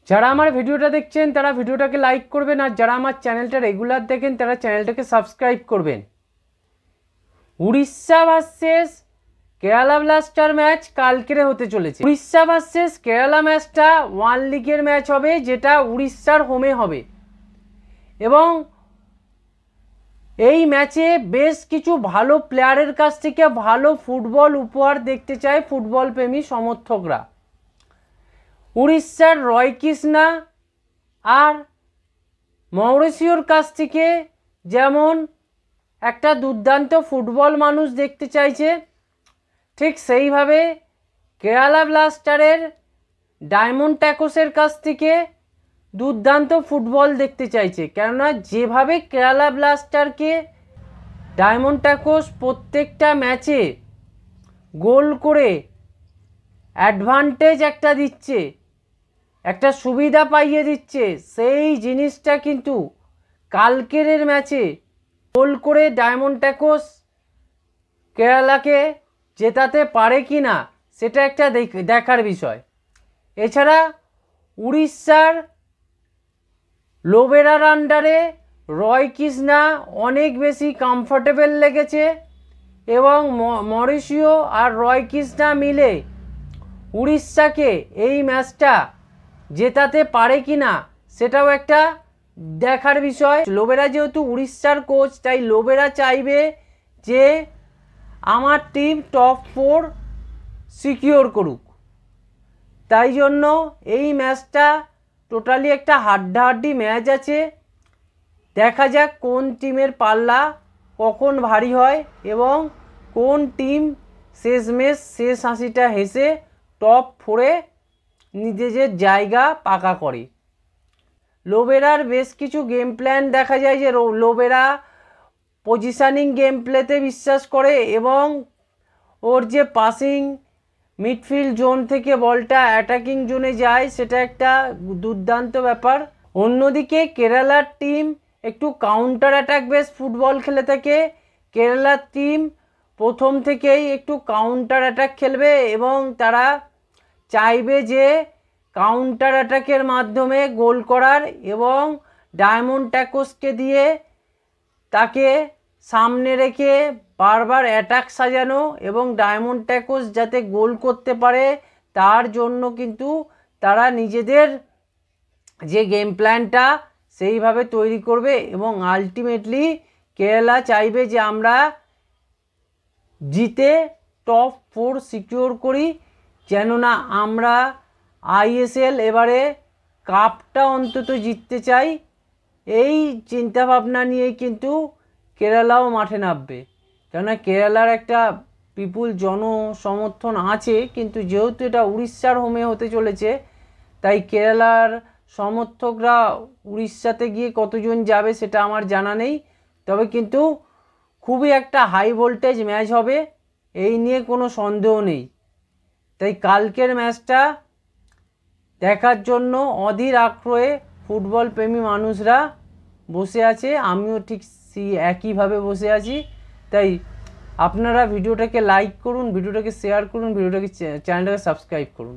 যারা আমার ভিডিওটা দেখছেন তারা ভিডিওটাকে লাইক করবেন, আর যারা আমার চ্যানেলটা রেগুলার দেখেন তারা চ্যানেলটাকে সাবস্ক্রাইব করবেন। Orissa versus Kerala blaster match কালকেরে হতে চলেছে। উড়িষ্যা ভার্সেস কেরালা ম্যাচটা ওয়ান লিগের ম্যাচ হবে, যেটা উড়িষ্যার হোমে হবে। এবং এই ম্যাচে বেশ কিছু ভালো প্লেয়ারের কাছ থেকে ভালো ফুটবল উপহার দেখতে চায় ফুটবল প্রেমী সমর্থকরা। উড়িষ্যার রয় কৃষ্ণা আর মৌরিসিওর কাছ থেকে যেমন একটা দুর্দান্ত ফুটবল মানুষ দেখতে চাইছে, ঠিক সেইভাবে কেরালা ব্লাস্টারের ডায়মন্ড ট্যাকোসের কাছ থেকে দুর্দান্ত ফুটবল দেখতে চাইছে। কেননা যেভাবে কেরালা ব্লাস্টারকে ডায়মন্ড ট্যাকোস প্রত্যেকটা ম্যাচে গোল করে অ্যাডভান্টেজ একটা দিচ্ছে, একটা সুবিধা পাইয়ে দিচ্ছে, সেই জিনিসটা কিন্তু কালকের ম্যাচে গোল করে ডায়মন্ড ট্যাকোস কেরালাকে জেতাতে পারে কি না সেটা একটা দেখার বিষয়। এছাড়া উড়িষ্যার লোবেরার আন্ডারে রয় কৃষ্ণা অনেক বেশি কমফোর্টেবল লেগেছে, এবং মরিসিও আর রয় কৃষ্ণা মিলে উড়িষ্যাকে এই ম্যাচটা জেতাতে পারে কি না সেটাও একটা দেখার বিষয়। লোবেরা যেহেতু উড়িষ্যার কোচ, তাই লোবেরা চাইবে যে আমার টিম টপ 4 সিকিওর করুক। তাই জন্য এই ম্যাচটা টোটালি একটা হাড্ডাহাড্ডি ম্যাচ আছে। দেখা যাক কোন টিমের পাল্লা কখন ভারী হয় এবং কোন টিম শেষমেশ শেষ হাসিটা হেসে টপ 4-এ নিজেদের জায়গা পাকা করে। লোবেরার বেশ কিছু গেম প্ল্যান দেখা যায় যে লোবেরা পজিশনিং গেম প্লেতে বিশ্বাস করে, এবং ওর যে পাসিং মিডফিল্ড জোন থেকে বলটা অ্যাটাকিং জোনে যায় সেটা একটা দুর্দান্ত ব্যাপার। অন্যদিকে কেরালার টিম একটু কাউন্টার অ্যাটাক বেস ফুটবল খেলে থাকে। কেরালার টিম প্রথম থেকেই একটু কাউন্টার অ্যাটাক খেলবে এবং তারা চাইবে যে কাউন্টার অ্যাটাকের মাধ্যমে গোল করার এবং ডায়মন্ড ট্যাকোসকে দিয়ে তাকে সামনে রেখে বারবার অ্যাটাক সাজানো এবং ডায়মন্ড ট্যাকোস যাতে গোল করতে পারে তার জন্য কিন্তু তারা নিজেদের যে গেম প্ল্যানটা সেইভাবে তৈরি করবে। এবং আলটিমেটলি কেরালা চাইবে যে আমরা জিতে টপ 4 সিকিওর করি, যেন না আমরা আইএসএল এবারে কাপটা অন্তত জিততে চাই। এই চিন্তাভাবনা নিয়েই কিন্তু কেরালাও মাঠে নামবে। কেননা কেরালার একটা পিপুল জনসমর্থন আছে, কিন্তু যেহেতু এটা উড়িষ্যার হোমে হতে চলেছে তাই কেরালার সমর্থকরা উড়িষ্যাতে গিয়ে কতজন যাবে সেটা আমার জানা নেই। তবে কিন্তু খুবই একটা হাই ভোল্টেজ ম্যাচ হবে, এই নিয়ে কোনো সন্দেহ নেই। তাই কালকের ম্যাচটা দেখার জন্য অধীর আগ্রহে ফুটবল প্রেমী মানুষরা বসে আছে, আমিও ঠিক একইভাবে বসে আছি। তাই আপনারা ভিডিওটাকে লাইক করুন, ভিডিওটাকে শেয়ার করুন, ভিডিওটাকে চ্যানেলটাকে সাবস্ক্রাইব করুন।